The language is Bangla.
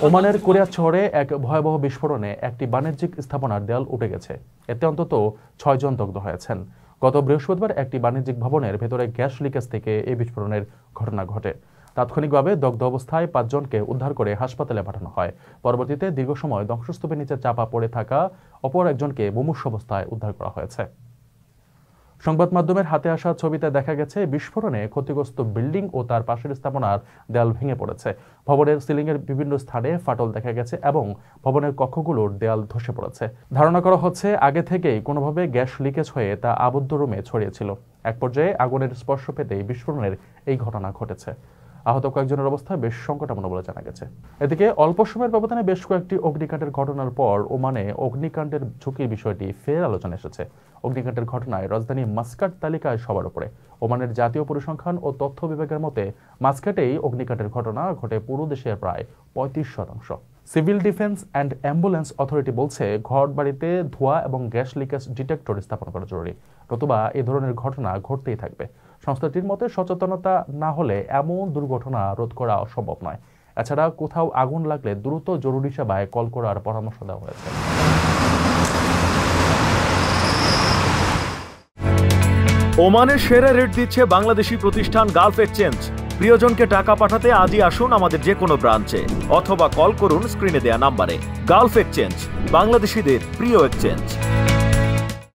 ওমানের কোরিয়াত শহরে এক ভয়াবহ বিস্ফোরণে একটি বাণিজ্যিক স্থাপনার দেয়াল উঠে গেছে। এতে অন্তত 6 জন দগ্ধ হয়েছেন। গত বৃহস্পতিবার একটি বাণিজ্যিক ভবনের ভেতরে গ্যাস লিকেজ থেকে এই বিস্ফোরণের ঘটনা ঘটে। তাৎক্ষণিকভাবে দগ্ধ অবস্থায় 5 জনকে উদ্ধার করে হাসপাতালে পাঠানো হয়। পরবর্তীতে দীর্ঘ সময় ধ্বংসস্তূপের নিচে চাপা পড়ে থাকা অপর একজনকে মুমূর্ষু অবস্থায় উদ্ধার করা হয়েছে। সংবাদ মাধ্যমের হাতে আসা ছবিতে দেখা গেছে বিস্ফোরণে ক্ষতিগ্রস্ত বিল্ডিং ও তার পাশের স্থাপনার দেয়াল ভেঙে পড়েছে। ভবনের সিলিংয়ের বিভিন্ন স্থানে ফাটল দেখা গেছে এবং ভবনের কক্ষগুলোর দেয়াল ধসে পড়েছে। ধারণা করা হচ্ছে আগে থেকেই কোনোভাবে গ্যাস লিকেজ হয়ে তা আবদ্ধ রুমে ছড়িয়েছিল। এক পর্যায়ে আগুনের স্পর্শ পেতেই বিস্ফোরণের এই ঘটনা ঘটেছে। আহত কয়েকজনের অবস্থা বেশ সংকটাপন্ন বলে জানা গেছে। এদিকে অল্প সময়ের ব্যবধানে বেশ কয়েকটি অগ্নিকাণ্ডের ঘটনার পর ওমানে অগ্নিকাণ্ডের ঝুঁকির বিষয়টি ফের আলোচনা এসেছে। অগ্নিকাণ্ডের ঘটনায় রাজধানী মাস্কাট তালিকায় সবার উপরে। ওমানের জাতীয় পরিসংখ্যান ও তথ্য বিভাগের মতে মাস্কাটেই অগ্নিকাণ্ডের ঘটনা ঘটে পুরো দেশের প্রায় 35%। Civil defence and ambulance authority বলছে ঘর বাড়িতে ধোঁয়া এবং গ্যাস লিকেজ ডিটেক্টর স্থাপন করা জরুরি, নতুবা এ ধরনের ঘটনা ঘটতেই থাকবে। সংস্থাটির মতে সচেতনতা না হলে এমন দুর্ঘটনা রোধ করা অসম্ভব নয়। এছাড়া কোথাও আগুন লাগলে দ্রুত জরুরি সেবায় কল করার পরামর্শ দেওয়া হয়েছে। ওমানের সেরা রেট দিচ্ছে বাংলাদেশি প্রতিষ্ঠান গালফ এক্সচেঞ্জ। প্রিয়জনকে টাকা পাঠাতে আজই আসুন আমাদের যে কোনো ব্রাঞ্চে অথবা কল করুন স্ক্রিনে দেয়া নাম্বারে। গালফ এক্সচেঞ্জ, বাংলাদেশিদের প্রিয় এক্সচেঞ্জ।